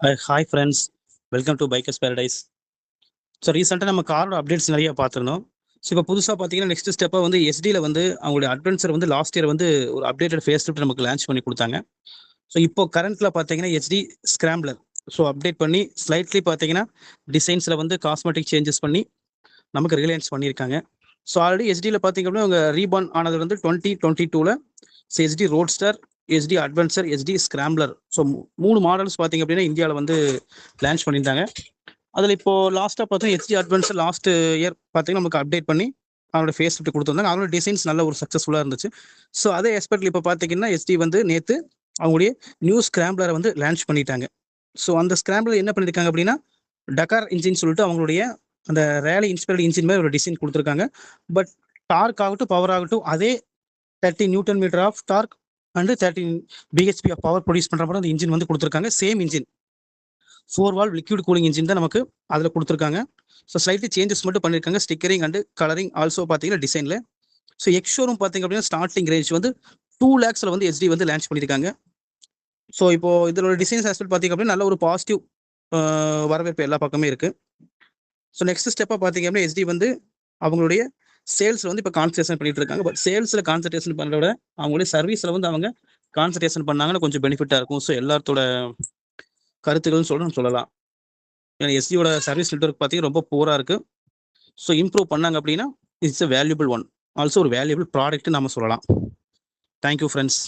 Hi friends, welcome to bikers paradise. So ரீசெண்டாக நம்ம காரோட அப்டேட்ஸ் நிறைய பார்த்துருந்தோம். ஸோ இப்போ புதுசாக பார்த்தீங்கன்னா நெக்ஸ்ட் ஸ்டெப்பாக வந்து எஸ்டியில் வந்து அவங்களுடைய அட்வென்ச்சர் வந்து லாஸ்ட் இயர் வந்து ஒரு அப்டேட்டட் ஃபேஸ் லிஃப்ட் நமக்கு லான்ச் பண்ணி கொடுத்தாங்க. ஸோ இப்போ கரண்ட்டில் பார்த்தீங்கன்னா எஸ்டி ஸ்கிராம்ப்ளர் ஸோ அப்டேட் பண்ணி ஸ்லைட்லி பார்த்தீங்கன்னா டிசைன்ஸில் வந்து காஸ்மெட்டிக் சேஞ்சஸ் பண்ணி நமக்கு ரிலையன்ஸ் பண்ணியிருக்காங்க. ஸோ ஆல்ரெடி எஸ்டியில் பார்த்தீங்க அப்படின்னா அவங்க ரீபார்ன் ஆனது வந்து 2022 so Yezdi roadster, Yezdi adventure, Yezdi scrambler. So 3 models பார்த்தீங்க அப்படின்னா இந்தியாவில் வந்து லான்ச் பண்ணியிருந்தாங்க. அதில் இப்போ லாஸ்ட்டாக பார்த்தா எஸ்டி அட்வென்ச்சர் லாஸ்ட் இயர் பார்த்தீங்கன்னா நமக்கு அப்டேட் பண்ணி அவங்களோட ஃபேஸ் லிஃப்ட் கொடுத்துருந்தாங்க. அவங்களோட டிசைன்ஸ் நல்ல ஒரு சக்ஸஸ்ஃபுல்லாக இருந்துச்சு. ஸோ அதே எஸ்பெக்ட்ல இப்போ பார்த்தீங்கன்னா எஸ்டி வந்து நேற்று அவங்களுடைய நியூ ஸ்கிராம்ப்ளரை வந்து லான்ச் பண்ணிட்டாங்க. ஸோ அந்த ஸ்கிராம்ப்ளர் என்ன பண்ணியிருக்காங்க அப்படின்னா டக்கார் இன்ஜின் சொல்லிட்டு அவங்களுடைய அந்த ரேலி இன்ஸ்பைர்டு இன்ஜின் மாதிரி ஒரு டிசைன் கொடுத்துருக்காங்க. பட் டார்க் ஆகட்டும் பவர் ஆகட்டும் அதே 30 newton metre of torque and 30 BHP of power produce பண்ணுற மாதிரி அந்த இன்ஜின் வந்து கொடுத்துருக்காங்க. Same engine 4 valve liquid cooling engine தான் நமக்கு அதில் கொடுத்துருக்காங்க. ஸோ ஸ்லைட்லி சேஞ்சஸ் மட்டும் பண்ணியிருக்காங்க, ஸ்டிக்கரிங் அண்ட் கலரிங் ஆல்சோ பார்த்தீங்கன்னா டிசைனில். ஸோ எக்ஸ்ஷோரூம் பார்த்தீங்க அப்படின்னா ஸ்டார்டிங் ரேஞ்ச் வந்து 2 lakhsல வந்து எஸ்டி வந்து லான்ச் பண்ணியிருக்காங்க. ஸோ இப்போ இதோட டிசைன்ஸ் ஆஸ்பெக்ட் பார்த்தீங்க அப்படின்னா நல்ல ஒரு பாசிட்டிவ் வரவேற்பு எல்லா பக்கமே இருக்குது. ஸோ நெக்ஸ்ட் ஸ்டெப்பாக பார்த்தீங்க அப்படின்னா எஸ்டி வந்து அவங்களுடைய சேல்ஸில் வந்து இப்போ கான்சன்ட்ரேஷன் பண்ணிட்டு இருக்காங்க. பட் சேல்ஸில் கான்சன்ட்ரேஷன் பண்ணுறத விட அவங்களுடைய சர்வீஸில் வந்து அவங்க கான்சன்ட்ரேஷன் பண்ணாங்கன்னா கொஞ்சம் பெனிஃபிட்டாக இருக்கும். ஸோ எல்லாத்தோட கருத்துக்கள்னு சொல்லலாம். ஏன்னா எஸ்டியோட சர்வீஸ் நெட்வொர்க் பார்த்தீங்கன்னா ரொம்ப பூராக இருக்குது. ஸோ இம்ப்ரூவ் பண்ணாங்க அப்படின்னா it's a valuable one, also ஒரு வேல்யூபிள் ப்ராடக்ட்னு நம்ம சொல்லலாம். Thank you friends.